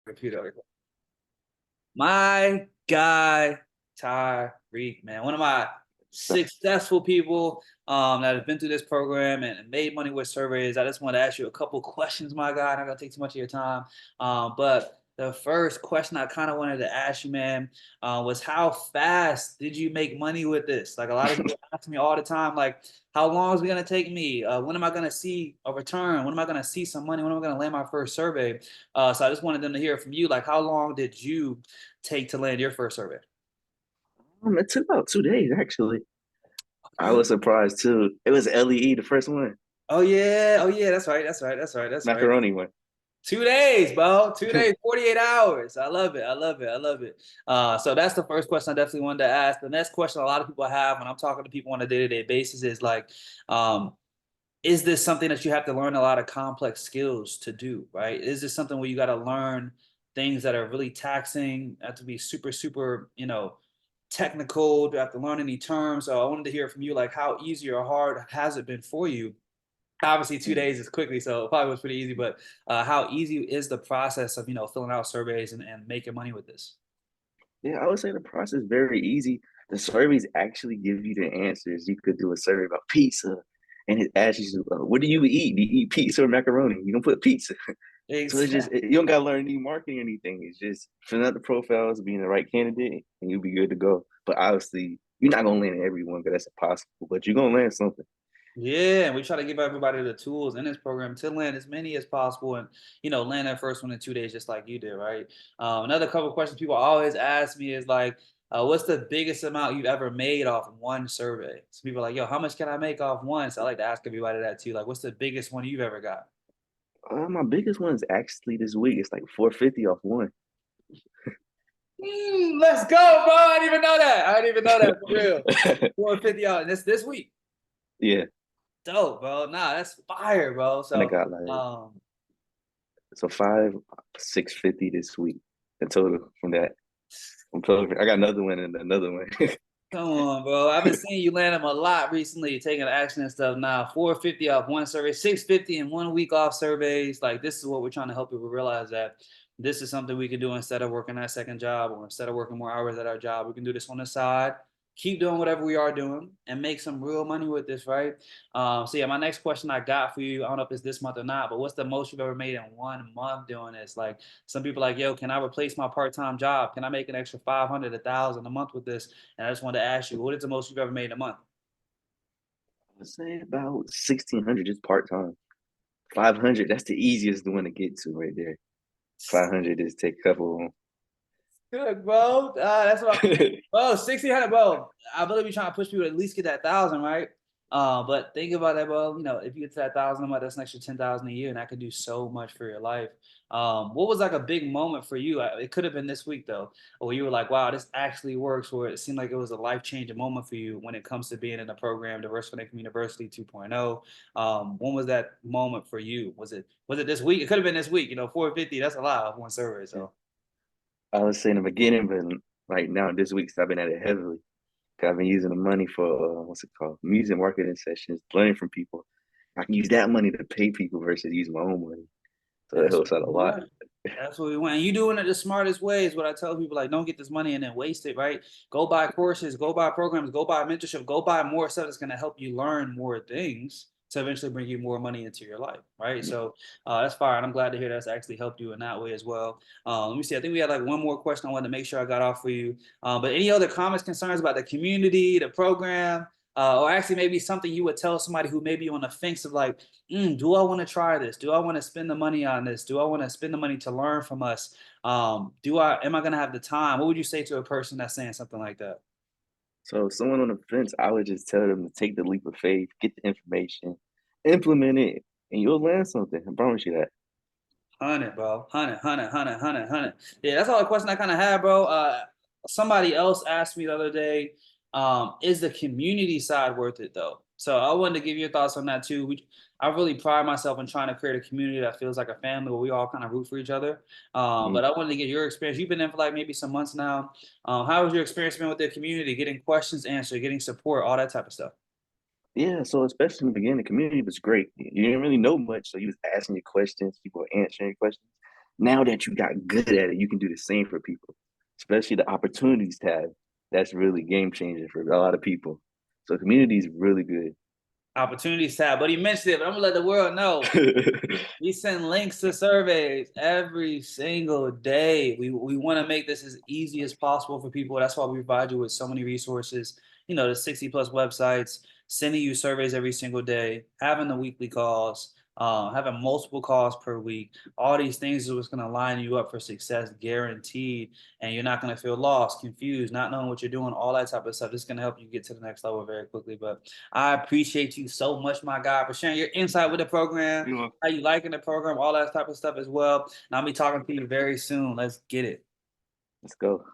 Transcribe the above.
Computer. My guy Tyreek, man, one of my successful people that have been through this program and made money with surveys. I just want to ask you a couple questions, my guy. I'm not gonna take too much of your time, but the first question I kind of wanted to ask you, man, was how fast did you make money with this? Like a lot of people ask me all the time, like, how long is it gonna take me? When am I gonna see a return? When am I gonna see some money? When am I gonna land my first survey? So I just wanted them to hear from you, like, how long did you take to land your first survey? It took about 2 days actually. I was surprised too. It was LEE, the first one, Oh yeah, that's right. macaroni one. 2 days, bro. 2 days, 48 hours. I love it. I love it. I love it. So that's the first question I definitely wanted to ask. The next question a lot of people have when I'm talking to people on a day-to-day basis is like, um, is this something that you have to learn a lot of complex skills to do, right? Is this something where you got to learn things that are really taxing, have to be super, super, technical, do you have to learn any terms? So I wanted to hear from you, like how easy or hard has it been for you? Obviously, 2 days is quickly, so it probably was pretty easy, but how easy is the process of, filling out surveys and making money with this? Yeah, I would say the process is very easy. The surveys actually give you the answers. You could do a survey about pizza, and it asks you, "What do you eat? Do you eat pizza or macaroni?" You can put pizza. So it's just Exactly. you don't gotta learn any marketing or anything. It's just filling out the profiles, being the right candidate, and you'll be good to go. But obviously, you're not gonna land everyone, but that's impossible. But you're gonna land something. Yeah, and we try to give everybody the tools in this program to land as many as possible, and land that first one in 2 days, just like you did, right? Another couple of questions people always ask me is like, what's the biggest amount you've ever made off one survey? So people are like, yo, how much can I make off one? So I like to ask everybody that too. Like, what's the biggest one you've ever got? My biggest one is actually this week. It's like 450 off one. Let's go, bro. I didn't even know that. I didn't even know that for real. 450 out. And this week. Yeah, Dope, bro. Nah, that's fire, bro. and I So, got like um, so 650 this week in total from that. I'm totally, I got another one and another one. come on, bro. I've been seeing you land them a lot recently, taking action and stuff. Now, 450 off one survey, 650 in 1 week off surveys. Like, this is what we're trying to help people realize that this is something we can do instead of working that second job or instead of working more hours at our job. We can do this on the side, keep doing whatever we are doing, and make some real money with this, right? So, yeah, my next question I got for you, I don't know if it's this month or not, but what's the most you've ever made in 1 month doing this? Like, some people are like, yo, can I replace my part-time job? Can I make an extra 500, 1,000 a month with this? And I just wanted to ask you, what is the most you've ever made in a month? I'd say about 1,600 just part time. 500, that's the easiest one to get to right there. 500 is take a couple. Good, bro. That's what. Bro, 1,600, bro. I really be trying to push people to at least get that 1,000, right? But think about that, bro. If you get to that 1,000 a month, that's an extra 10,000 a year, and that could do so much for your life. What was like a big moment for you? It could have been this week though, where you were like, "Wow, this actually works." Where it seemed like it was a life changing moment for you when it comes to being in the program, Diversity Connect University 2.0. When was that moment for you? Was it this week? It could have been this week. 450. That's a lot of one survey. So. I was saying in the beginning, but right now this week I've been at it heavily. 'Cause I've been using the money for what's it called? Music marketing sessions, learning from people. I can use that money to pay people versus using my own money. So it That's helps what out a we lot. want. That's what we want. And you doing it the smartest way is what I tell people. Like, don't get this money and then waste it, right? Go buy courses, go buy programs, go buy mentorship, go buy more stuff that's going to help you learn more things to eventually bring you more money into your life, right? So that's fine. I'm glad to hear that's actually helped you in that way as well. Let me see. I think we had like one more question I wanted to make sure I got off for you. But any other comments, concerns about the community, the program, or actually maybe something you would tell somebody who may be on the fence of like, do I want to try this? Do I want to spend the money on this? Do I want to spend the money to learn from us? Am I going to have the time? What would you say to a person that's saying something like that? So if someone on the fence, I would just tell them to take the leap of faith, get the information, implement it, and you'll learn something. I promise you that. 100, bro. 100. Yeah, that's all the question I kind of had, bro. Somebody else asked me the other day, is the community side worth it though? So I wanted to give your thoughts on that too. I really pride myself in trying to create a community that feels like a family where we all kind of root for each other. Mhm. But I wanted to get your experience. You've been in for like maybe some months now. How has your experience been with the community, getting questions answered, getting support, all that type of stuff? Yeah, so especially in the beginning, the community was great. You didn't really know much, so you was asking your questions, people were answering your questions. now that you got good at it, you can do the same for people, especially the opportunities tab. That's really game changing for a lot of people. So community is really good. Opportunities tab, but he mentioned it, but I'm gonna let the world know. We send links to surveys every single day. We want to make this as easy as possible for people. That's why we provide you with so many resources. You know, the 60 plus websites, sending you surveys every single day, having the weekly calls, having multiple calls per week. All these things is what's going to line you up for success, guaranteed. And you're not going to feel lost, confused, not knowing what you're doing, all that type of stuff. It's going to help you get to the next level very quickly. But I appreciate you so much, my guy, for sharing your insight with the program, You know, how you liking the program, all that type of stuff as well. And I'll be talking to you very soon. Let's get it. let's go.